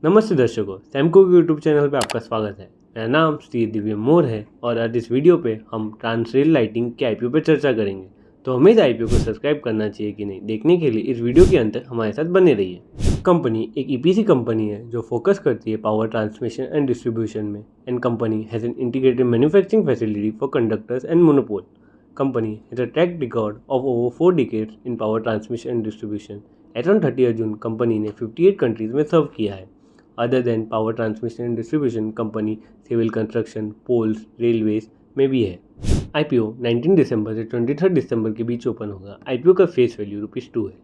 नमस्ते दर्शकों, सैमको के यूट्यूब चैनल पे आपका स्वागत है। मेरा नाम श्री दिव्य मोर है और आज इस वीडियो पे हम ट्रांसरेल लाइटिंग के आईपीओ पे चर्चा करेंगे। तो हमें इस आईपीओ को सब्सक्राइब करना चाहिए कि नहीं, देखने के लिए इस वीडियो के अंत तक हमारे साथ बने रहिए। कंपनी एक ईपीसी कंपनी है जो फोकस करती है पावर ट्रांसमिशन एंड डिस्ट्रीब्यूशन में, and company has an integrated manufacturing facility for conductors and monopole. Company has a track record of over 4 decades in power transmission and distribution. At on 30 जून company ने 58 countries में serve किया है। Other than power transmission and distribution, company civil construction, poles, railways में भी है। IPO 19 दिसंबर से 23 दिसंबर के बीच ओपन होगा। आईपीओ का फेस वैल्यू ₹2 है।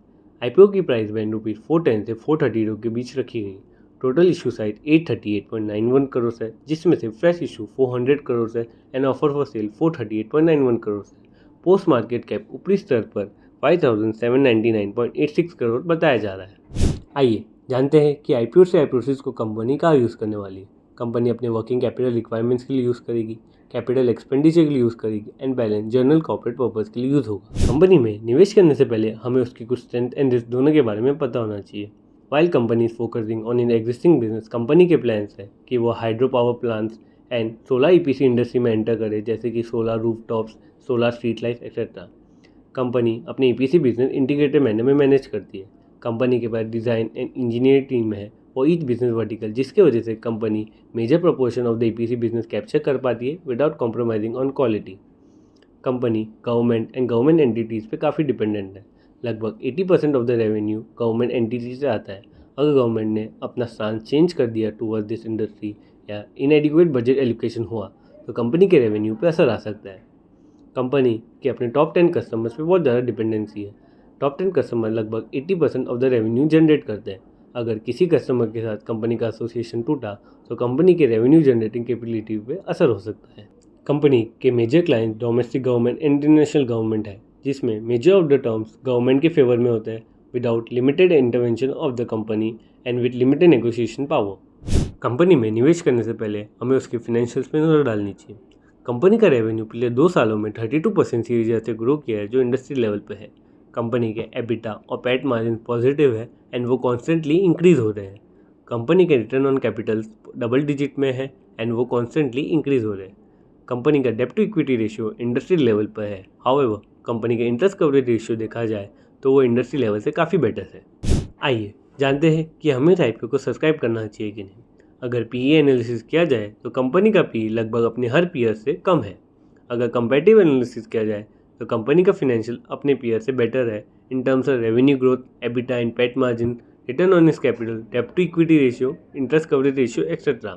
आईपीओ की प्राइस बैंड ₹410 से ₹430 के बीच रखी गई। टोटल इशू साइज 838.91 करोड़ है, जिसमें से फ्रेश इशू 400 करोड़ है and offer for sale 438.91 crore है। पोस्ट मार्केट कैप ऊपरी स्तर पर 5799.86 करोड़ बताया जा रहा है। आइए जानते हैं कि आईपीओ से आईप्रोसीज को कंपनी कहाँ यूज़ करने वाली है। कंपनी अपने वर्किंग कैपिटल रिक्वायरमेंट्स के लिए यूज़ करेगी, कैपिटल एक्सपेंडिचर के लिए यूज़ करेगी and balance general corporate purpose के लिए यूज़ होगा। कंपनी में निवेश करने से पहले हमें उसकी कुछ स्ट्रेंथ एंड रिस्क दोनों के बारे में पता होना चाहिए। While company is focusing on in existing business, company के प्लान्स है कि वो hydro power plants and solar EPC industry में एंटर करे, जैसे कि solar rooftops, solar street lights etcetera. Company अपनी ईपीसी बिजनेस इंटीग्रेटेड मैनर में मैनेज करती है। कंपनी के पास डिज़ाइन एंड इंजीनियरिंग टीम है और ईच बिजनेस वर्टिकल, जिसके वजह से company major proportion of the EPC business capture कर पाती है without compromising on quality. Company government and government entities पे काफ़ी डिपेंडेंट है। लगभग 80% of the revenue government entities से आता है। अगर गवर्नमेंट ने अपना स्टांस चेंज कर दिया टूवर्ड दिस इंडस्ट्री या इनएडिक्वेट बजट एलोकेशन हुआ तो कंपनी के रेवेन्यू पे असर आ सकता है। कंपनी के अपने टॉप 10 कस्टमर्स पे बहुत ज़्यादा डिपेंडेंसी है। टॉप 10 कस्टमर लगभग 80% ऑफ द रेवेन्यू जनरेट करते हैं। अगर किसी कस्टमर के साथ कंपनी का एसोसिएशन टूटा तो कंपनी के रेवेन्यू जनरेटिंग कैपेबिलिटी पे असर हो सकता है। कंपनी के major client domestic government and international government है, जिसमें major of the terms government के फेवर में होते हैं without limited intervention of the company and with limited negotiation power. Company में निवेश करने से पहले हमें उसके फाइनेंशियल्स पे नजर डालनी चाहिए। कंपनी का रेवेन्यू पिछले 2 सालों में 32% सीरीज से ग्रो किया है, जो इंडस्ट्री लेवल पे है। कंपनी के एबिटा और पैट मार्जिन पॉजिटिव है एंड वो कॉन्स्टेंटली इंक्रीज हो रहे हैं। कंपनी के return on capital double digit में है एंड वो कॉन्स्टेंटली इंक्रीज हो रहे हैं। कंपनी का डेब्ट to equity ratio industry level पर है। हाउएवर कंपनी का इंटरेस्ट कवरेज रेशियो देखा जाए तो वो इंडस्ट्री लेवल से काफ़ी बेटर है। आइए जानते हैं कि हमें आईपीओ को सब्सक्राइब करना चाहिए कि नहीं। अगर पीई एनालिसिस किया जाए तो कंपनी का पीई लगभग अपने हर पीयर से कम है। अगर कंपैरेटिव एनालिसिस किया जाए तो कंपनी का फिनेंशियल अपने पीयर से बेटर है in terms of revenue growth, EBITDA and PAT margin, return on is capital, डेब्ट to equity ratio, interest coverage ratio etcetera.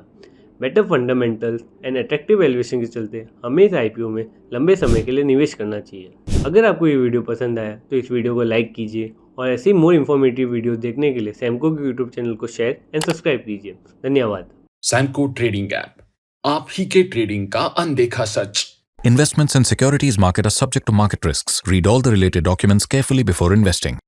Better fundamentals and attractive valuation के चलते हमें इस आईपीओ में लंबे समय के लिए निवेश करना चाहिए। अगर आपको ये वीडियो पसंद आया तो इस वीडियो को लाइक कीजिए और ऐसे ही मोर इन्फॉर्मेटिव वीडियो देखने के लिए सैमको के यूट्यूब चैनल को शेयर एंड सब्सक्राइब कीजिए। धन्यवाद। सैमको ट्रेडिंग ऐप, आप ही के ट्रेडिंग का अनदेखा सच। Investments and securities market are subject to market risks. Read all the related documents carefully before investing.